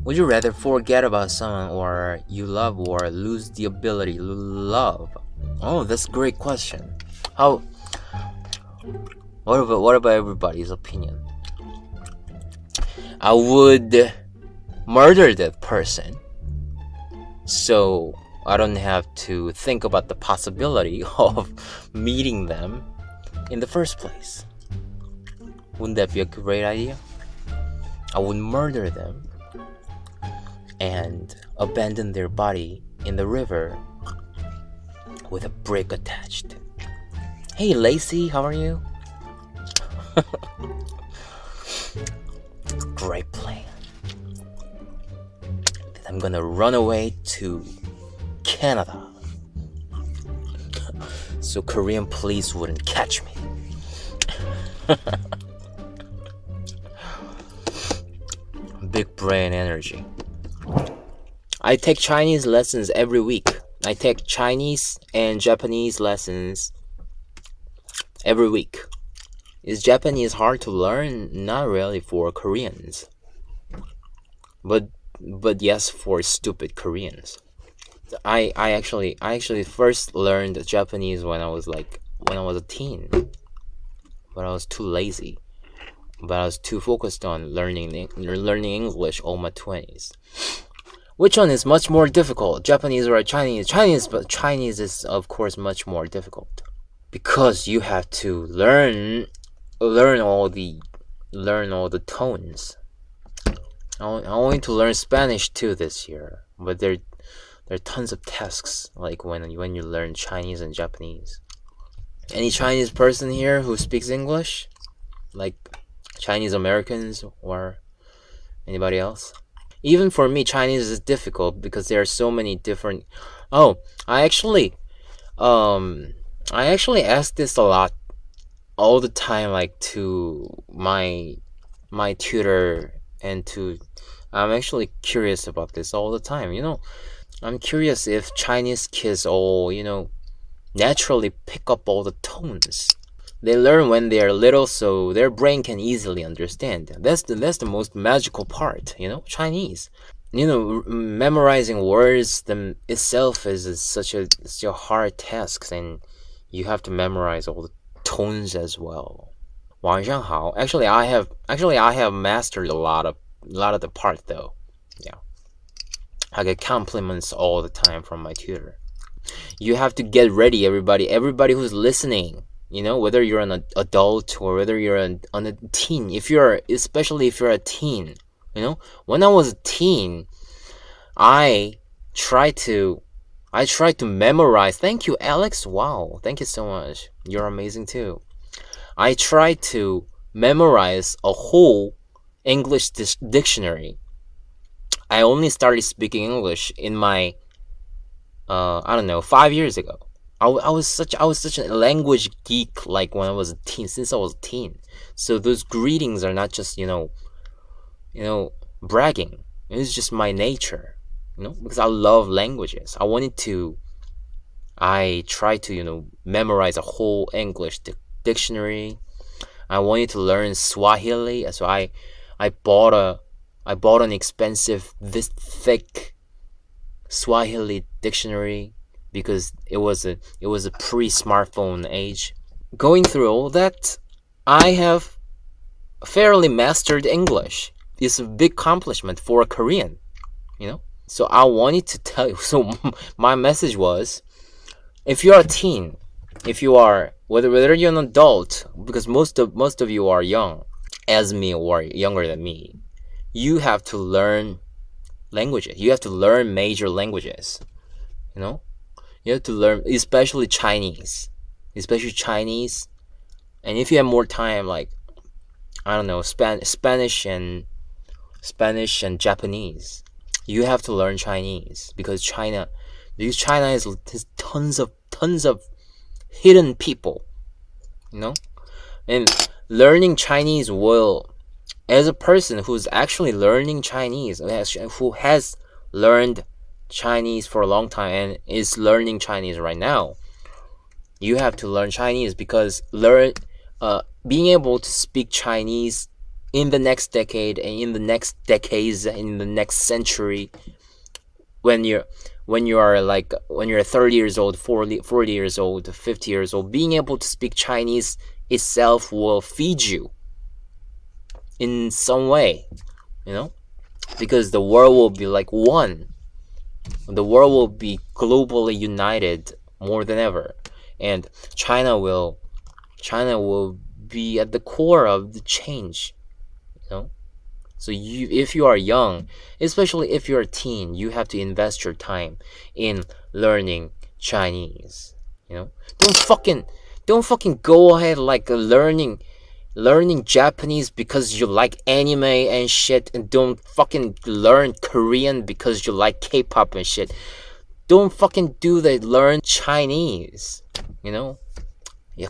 Would you rather forget about someone or you love or lose the ability to love? Oh, that's a great question. How? What about everybody's opinion? I would murder that person, so I don't have to think about the possibility of meeting them in the first place. Wouldn't that be a great idea? I would murder them and abandon their body in the river with a brick attached. Hey Lacey, how are you? Great plan. Then I'm gonna run away to Canada so Korean police wouldn't catch me. Big brain energy. I take Chinese lessons every week. I take Chinese and Japanese lessons every week. Is Japanese hard to learn? Not really for Koreans. But yes, for stupid Koreans. I actually first learned Japanese when I was a teen. But I was too lazy. But I was too focused on learning English all my 20s. Which one is much more difficult, Japanese or Chinese? But Chinese is of course much more difficult because you have to learn all the tones. I want to learn Spanish too this year, but there are tons of tasks like when you learn Chinese and Japanese. Any Chinese person here who speaks English, like Chinese Americans or anybody else? Even for me, Chinese is difficult because there are so many different. Oh, I actually ask this a lot, all the time, like to my tutor and to. I'm actually curious about this all the time. I'm curious if Chinese kids all naturally pick up all the tones. They learn when they are little, so their brain can easily understand. That's the most magical part, Chinese. Memorizing words them itself is such a hard task, and you have to memorize all the tones as well. 晚上好. Actually, I have mastered a lot of the part though. Yeah, I get compliments all the time from my tutor. You have to get ready, everybody who's listening. Whether you're an adult or whether you're a teen, especially if you're a teen, when I was a teen, I tried to memorize. Thank you, Alex. Wow, thank you so much. You're amazing too. I tried to memorize a whole English dictionary. I only started speaking English in my 5 years ago. I was such a language geek, like when I was a teen, since I was a teen. So those greetings are not just bragging. It's just my nature, because I love languages. I tried to memorize a whole English dictionary. I wanted to learn Swahili, so I bought an expensive, this thick Swahili dictionary because it was a pre-smartphone age. Going through all that, I have fairly mastered English. It's a big accomplishment for a Korean, So I wanted to tell you. So my message was, if you're a teen, if you are whether you're an adult, because most of you are young, as me or younger than me, you have to learn languages. You have to learn major languages. You have to learn, especially Chinese. And if you have more time, like I don't know, Spanish and Japanese, you have to learn Chinese because China has tons of hidden people, and learning Chinese will, as a person who's actually learning Chinese, who has learned Chinese for a long time and is learning Chinese right now, you have to learn Chinese because being able to speak Chinese in the next decade and in the next decades and in the next century, when you're 30 years old, 40 years old, 50 years old, being able to speak Chinese itself will feed you in some way, because the world will be like one. The world will be globally united more than ever, and China will be at the core of the change. So if you are young, especially if you're a teen, you have to invest your time in learning Chinese. Don't fucking go ahead like learning Japanese because you like anime and shit, and don't fucking learn Korean because you like K-pop and shit. Don't fucking do that. Learn Chinese. You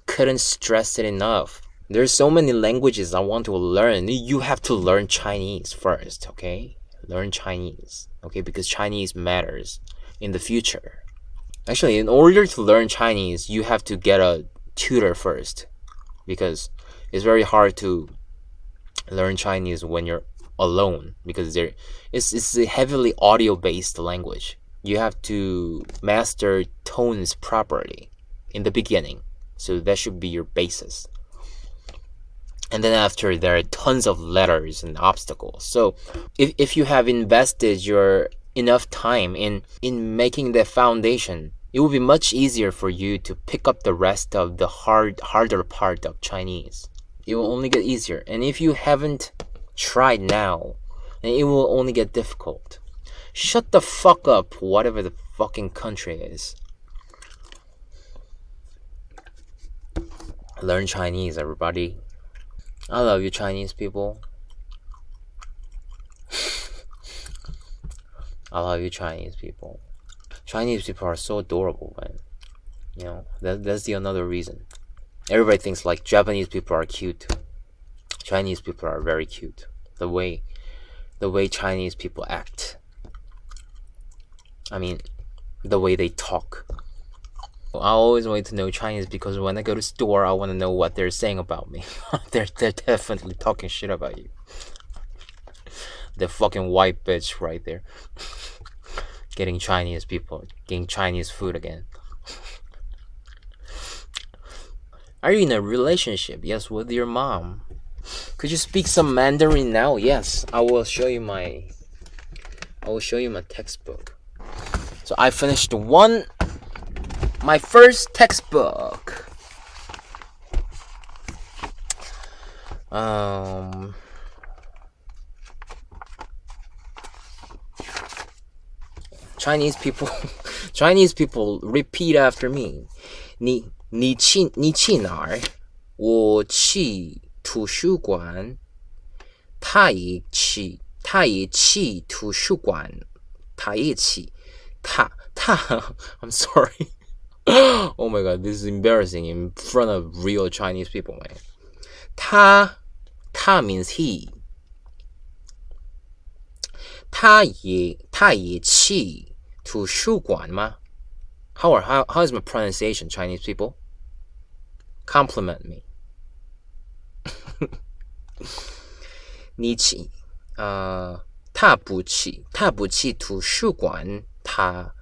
couldn't stress it enough. There's so many languages I want to learn. You have to learn Chinese first, okay? Learn Chinese, okay? Because Chinese matters in the future. Actually, in order to learn Chinese, you have to get a tutor first, because it's very hard to learn Chinese when you're alone, because it's a heavily audio-based language. You have to master tones properly in the beginning, so that should be your basis. And then after, there are tons of letters and obstacles. So if you have invested your enough time in making the foundation, it will be much easier for you to pick up the rest of the harder part of Chinese. It will only get easier. And if you haven't tried now, then it will only get difficult. Shut the fuck up, whatever the fucking country is. Learn Chinese, everybody. I love you, Chinese people. I love you, Chinese people. Chinese people are so adorable, man. That's the another reason. Everybody thinks like Japanese people are cute. Chinese people are very cute. The way Chinese people act. I mean, the way they talk. I always wanted to know Chinese because when I go to store, I want to know what they're saying about me. they're definitely talking shit about you. The fucking white bitch right there. Getting Chinese people, getting Chinese food again. Are you in a relationship? Yes, with your mom. Could you speak some Mandarin now? Yes, I will show you my textbook. So I finished my first textbook. Chinese people repeat after me. 你去哪儿？我去图书馆。他也去图书馆。I'm sorry. Oh my god, this is embarrassing in front of real Chinese people, man. 他 means he. 他也去图书馆吗？ How is my pronunciation, Chinese people? Compliment me. 你去他不去图书馆，他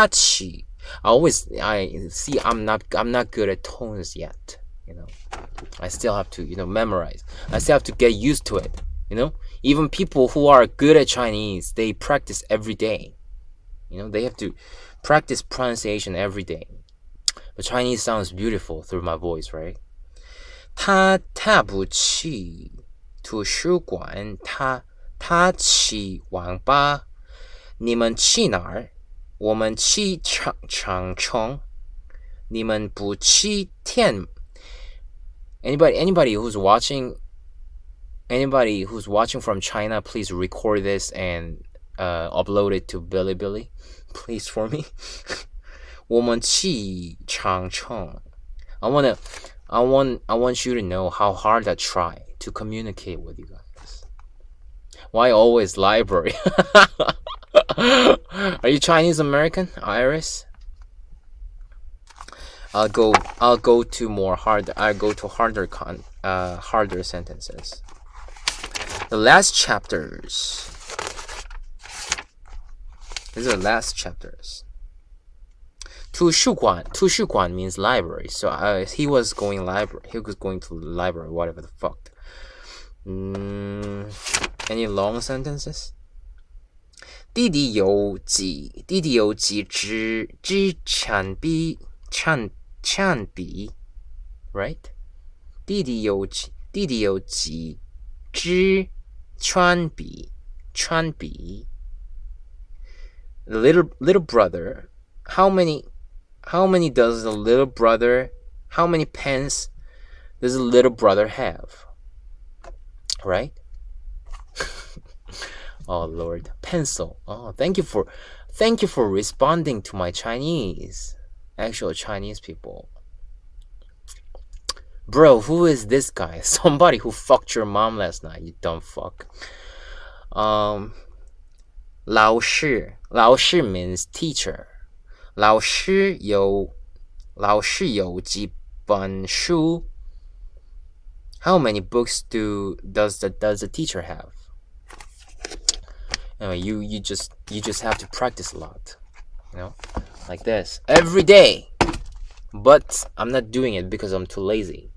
去。I see I'm not good at tones yet, I still have to, memorize. I still have to get used to it, Even people who are good at Chinese, they practice every day. They have to practice pronunciation every day. But Chinese sounds beautiful through my voice, right? 他不去图书馆，他去网吧。你们去哪儿？我们去长城。你们不去天。Anybody who's watching from China, please record this and upload it to Bilibili, please, for me. 我们去长城。I want you to know how hard I try to communicate with you guys. Why always library? Are you Chinese American, Iris? I'll go to harder sentences. The last chapters. These are the last chapters. 图书馆 means library. So he was going library. He was going to the library, whatever the fuck. Any long sentences? 弟弟有几支铅笔 right? 弟弟有几支铅笔 little brother, how many does the little brother, how many pens does the little brother have? Right? Oh Lord, pencil. Oh, thank you for responding to my Chinese. Actual Chinese people. Bro, who is this guy? Somebody who fucked your mom last night, you dumb fuck. 老师 means teacher. 老师有几本书? How many books does the teacher have? Anyway, you just have to practice a lot, you know, like this every day. But I'm not doing it because I'm too lazy.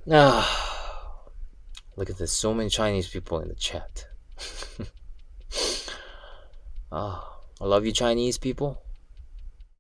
Look at this, so many Chinese people in the chat. I love you Chinese people.